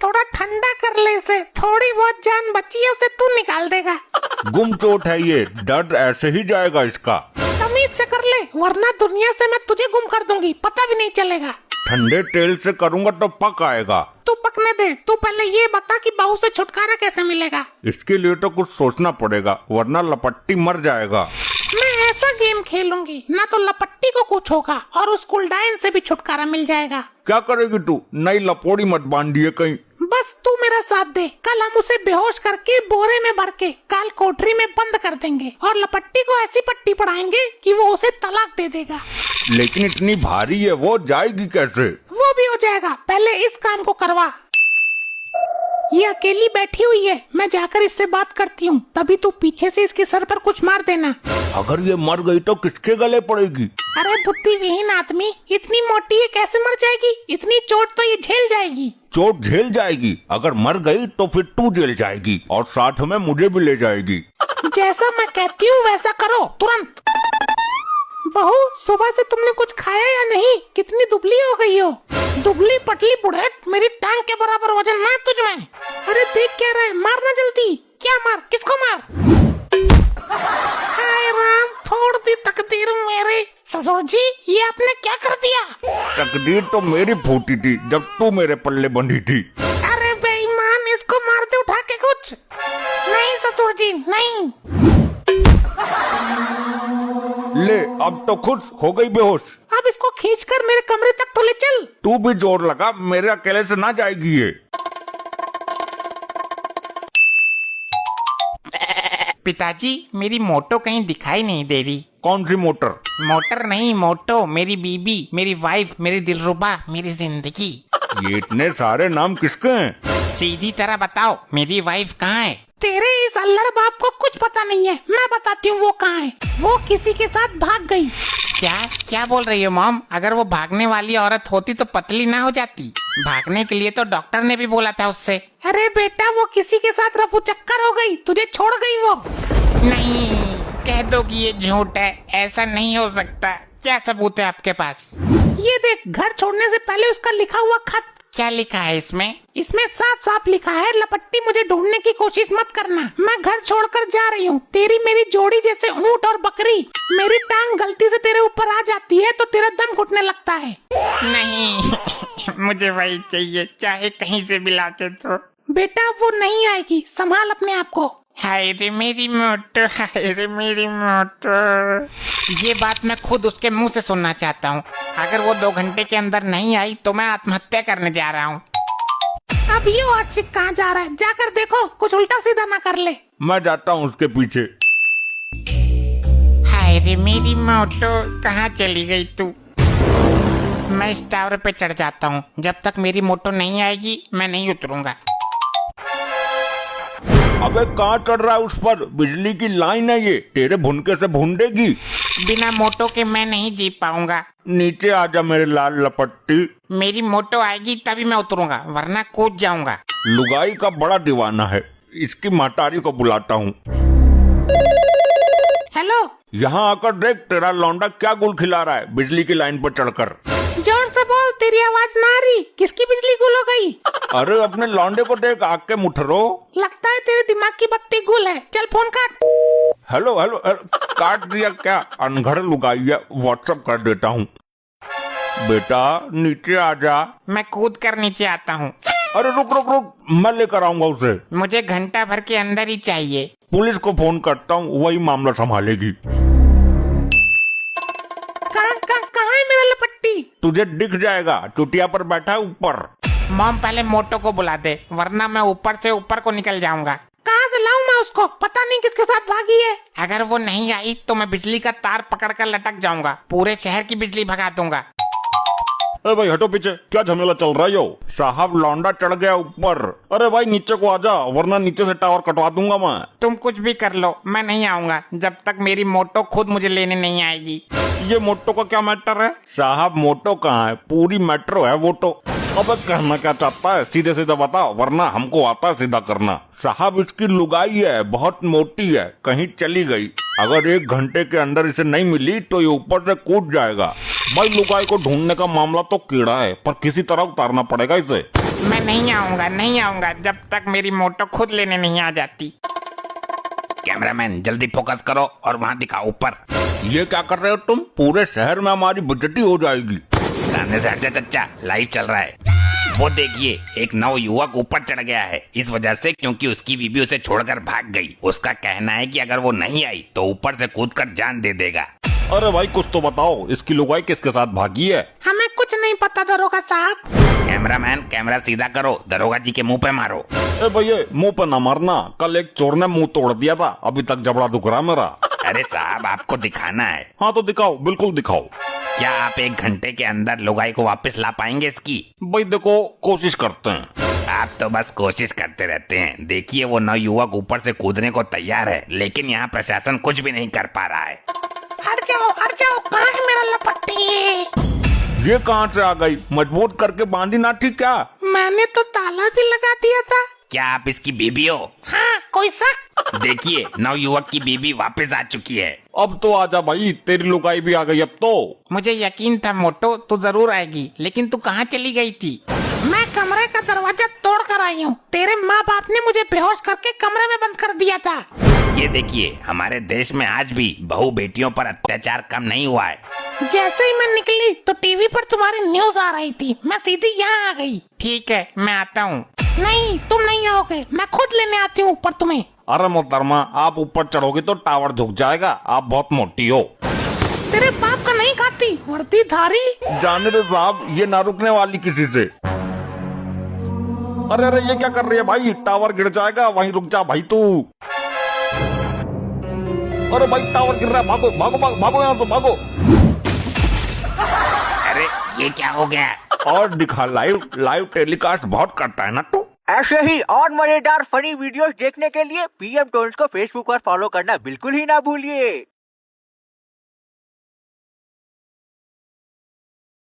थोड़ा ठंडा कर ले इसे, थोड़ी बहुत जान बची है उसे तू निकाल देगा। गुम चोट है ये, दर्द ऐसे ही जाएगा इसका। तमीज से कर ले वरना दुनिया से मैं तुझे गुम कर दूंगी, पता भी नहीं चलेगा। ठंडे तेल से करूँगा तो पक आएगा। तू पकने दे, तू पहले ये बता कि बहू से छुटकारा कैसे मिलेगा। इसके लिए तो कुछ सोचना पड़ेगा वरना लपट्टी मर जाएगा। मैं ऐसा गेम खेलूंगी ना तो लपट्टी को कुछ होगा और उस कुलडाइन से भी छुटकारा मिल जाएगा। क्या करेगी तू? नई लपोड़ी मत बांधिए कहीं। बस तू मेरा साथ दे, कल हम उसे बेहोश करके बोरे में भर के काल कोठरी में बंद कर देंगे और लपट्टी को ऐसी पट्टी पढ़ाएंगे कि वो उसे तलाक दे देगा। लेकिन इतनी भारी है, वो जाएगी कैसे? वो भी हो जाएगा, पहले इस काम को करवा। ये अकेली बैठी हुई है, मैं जाकर इससे बात करती हूँ, तभी तू पीछे से इसके सर पर कुछ मार देना। अगर ये मर गई तो किसके गले पड़ेगी? अरे बुद्धिविहीन आदमी, इतनी मोटी है कैसे मर जाएगी? इतनी चोट तो ये झेल जाएगी। चोट झेल जाएगी, अगर मर गई तो फिर तू जेल जाएगी और साथ में मुझे भी ले जाएगी। जैसा मैं कहती हूँ वैसा करो तुरंत। बहू, सुबह से तुमने कुछ खाया या नहीं? कितनी दुबली हो गई हो? दुबली पतली बुढ़ेट, मेरी टांग के बराबर वजन ना तुझ में। अरे देख क्या रहा है, मारना जल्दी। क्या मार, किसको मार? हाय राम, फोड़ दी तकदीर मेरी। ससुर जी, ये आपने क्या कर दिया? तकदीर तो मेरी फूटी थी जब तू मेरे पल्ले बंधी थी। अरे बेईमान, इसको मार दे उठा के कुछ। नहीं ससुर जी, नहीं। ले, अब तो खुश हो गई बेहोश। अब इसको खींचकर मेरे कमरे तक तो ले चल। तू भी जोर लगा, मेरे अकेले से ना जाएगी ये। पिताजी, मेरी मोटो कहीं दिखाई नहीं दे रही। कौन सी मोटर? मोटर नहीं, मोटो, मेरी बीबी, मेरी वाइफ, मेरी दिलरुबा, मेरी जिंदगी। ये इतने सारे नाम किसके हैं? सीधी तरह बताओ, मेरी वाइफ कहाँ है? तेरे इस अल्लड़ बाप को कुछ पता नहीं है, मैं बताती हूँ वो कहाँ है। वो किसी के साथ भाग गई। क्या क्या बोल रही हो मॉम? अगर वो भागने वाली औरत होती तो पतली ना हो जाती? भागने के लिए तो डॉक्टर ने भी बोला था उससे। अरे बेटा, वो किसी के साथ रफू चक्कर हो गई, तुझे छोड़ गई वो। नहीं, कह दो कि ये झूठ है, ऐसा नहीं हो सकता। क्या सबूत है आपके पास? ये देख, घर छोड़ने से पहले उसका लिखा हुआ खत। क्या लिखा है इसमें? इसमें साफ साफ लिखा है, लपट्टी मुझे ढूंढने की कोशिश मत करना, मैं घर छोड़कर जा रही हूँ। तेरी मेरी जोड़ी जैसे ऊंट और बकरी। मेरी टांग गलती से तेरे ऊपर आ जाती है तो तेरा दम घुटने लगता है। नहीं मुझे वही चाहिए, चाहे कहीं से भी लाके तो। बेटा, वो नहीं आएगी, संभाल अपने आप को। हाय रे मेरी मोटो, हाय रे मेरी मोटो। ये बात मैं खुद उसके मुंह से सुनना चाहता हूँ। अगर वो 2 घंटे के अंदर नहीं आई तो मैं आत्महत्या करने जा रहा हूँ। अब ये आशिक कहाँ जा रहा है? जाकर देखो, कुछ उल्टा सीधा ना कर ले। मैं जाता हूँ उसके पीछे। हाय रे मेरी मोटो, कहाँ चली गई तू? मैं इस टावर पे चढ़ जाता हूँ, जब तक मेरी मोटो नहीं आएगी मैं नहीं उतरूंगा। अबे कहाँ चढ़ रहा है उस पर? बिजली की लाइन है ये, तेरे भुनके से भूंडेगी। बिना मोटो के मैं नहीं जी पाऊंगा। नीचे आजा मेरे लाल लपट्टी। मेरी मोटो आएगी तभी मैं उतरूंगा, वरना कूद जाऊंगा। लुगाई का बड़ा दीवाना है, इसकी महतारी को बुलाता हूँ। हेलो, यहाँ आकर देख, तेरा लौंडा क्या गुल खिला रहा है बिजली की लाइन पर चढ़कर। जोर से बोल, तेरी आवाज ना आ रही। किसकी बिजली गुल हो गई? अरे अपने लौंडे को देख, आग के मुठरो। लगता है तेरे दिमाग की बत्ती गुल है। चल फोन काट। हेलो हेलो हेलो, काट दिया क्या? अनघड़ लुगाई है, व्हाट्सएप कर देता हूँ। बेटा नीचे आजा। मैं कूद कर नीचे आता हूँ। अरे रुक रुक रुक, मैं लेकर आऊंगा उसे। मुझे घंटा भर के अंदर ही चाहिए। पुलिस को फोन करता हूँ, वही मामला संभालेगी। कहाँ है मेरा लपट्टी? तुझे दिख जाएगा, चुटिया पर बैठा है ऊपर। मॉम पहले मोटो को बुला दे, वरना मैं ऊपर से ऊपर को निकल जाऊंगा। कहाँ से लाऊं मैं उसको? पता नहीं किसके साथ भागी है। अगर वो नहीं आई तो मैं बिजली का तार पकड़कर लटक जाऊंगा, पूरे शहर की बिजली भगा दूंगा। अरे भाई हटो पीछे, क्या झमेला चल रहा है यो? साहब लौंडा चढ़ गया ऊपर। अरे भाई नीचे को आजा, वरना नीचे से टावर कटवा दूंगा मैं। तुम कुछ भी कर लो, मैं नहीं आऊंगा जब तक मेरी मोटो खुद मुझे लेने नहीं आएगी। ये मोटो का क्या मैटर है? साहब मोटो कहाँ है, पूरी मेट्रो है वो तो। अब कहना क्या चाहता है, सीधे सीधे बताओ, वरना हमको आता है सीधा करना। साहब इसकी लुगाई है, बहुत मोटी है, कहीं चली गई। अगर 1 घंटे के अंदर इसे नहीं मिली तो ये ऊपर से कूद जाएगा। भाई लुगाई को ढूंढने का मामला तो कीड़ा है, पर किसी तरह उतारना पड़ेगा इसे। मैं नहीं आऊंगा जब तक मेरी मोटो खुद लेने नहीं आ जाती। कैमरामैन जल्दी फोकस करो और वहाँ दिखाओ ऊपर। ये क्या कर रहे हो तुम? पूरे शहर में हमारी बेइज्जती हो जाएगी। सामने से हट जा चच्चा, लाइव चल रहा है। वो देखिए एक नव युवक ऊपर चढ़ गया है, इस वजह से क्योंकि उसकी बीबी उसे छोड़कर भाग गई। उसका कहना है कि अगर वो नहीं आई तो ऊपर से कूदकर जान दे देगा। अरे भाई कुछ तो बताओ, इसकी लुगाई किसके साथ भागी है? हमें कुछ नहीं पता दरोगा साहब। कैमरामैन कैमरा सीधा करो, दरोगा जी के मुंह पे मारो। ए भैया मुंह पे ना मारना, कल एक चोर ने मुंह तोड़ दिया था, अभी तक जबड़ा दुख रहा मेरा। अरे साहब आपको दिखाना है। हाँ तो दिखाओ, बिल्कुल दिखाओ। क्या आप 1 घंटे के अंदर लुगाई को वापस ला पाएंगे इसकी? भाई देखो कोशिश करते हैं। आप तो बस कोशिश करते रहते हैं। देखिए वो नव युवक ऊपर से कूदने को तैयार है, लेकिन यहाँ प्रशासन कुछ भी नहीं कर पा रहा है। हट जाओ, कहाँ है मेरा लपट्टी? ये कहाँ से आ गई? मजबूत करके बांधी ना थी क्या? मैंने तो ताला भी लगा दिया था। क्या आप इसकी बीबी हो? हाँ, कोई शक? देखिए नव युवक की बीबी वापस आ चुकी है। अब तो आजा भाई, तेरी लुगाई भी आ गई अब तो। मुझे यकीन था मोटो तू जरूर आएगी, लेकिन तू कहाँ चली गई थी? मैं कमरे का दरवाजा तोड़ कर आई हूँ। तेरे माँ बाप ने मुझे बेहोश करके कमरे में बंद कर दिया था। ये देखिए हमारे देश में आज भी बहू बेटियों पर अत्याचार कम नहीं हुआ है। जैसे ही मैं निकली तो टीवी पर तुम्हारी न्यूज आ रही थी, मैं सीधी यहाँ आ गई। ठीक है मैं आता हूँ। नहीं, तुम नहीं आओगे, मैं खुद लेने आती हूँ ऊपर तुम्हें। अरे मोहतरमा, आप ऊपर चढ़ोगे तो टावर झुक जाएगा, आप बहुत मोटी हो। तेरे बाप का नहीं खाती वर्दी धारी। जाने दो साहब, ये ना रुकने वाली किसी से। अरे अरे ये क्या कर रही है भाई? टावर गिर जाएगा, वहीं रुक जा भाई तू। अरे भाई टावर गिर रहा है, भागो भागो भागो, भागो यहाँ से भागो। अरे ये क्या हो गया? और दिखा, लाइव टेलीकास्ट बहुत करता है ना तू। ऐसे ही और मजेदार फनी वीडियोस देखने के लिए PM टोन्स को फेसबुक पर फॉलो करना बिल्कुल ही ना भूलिए।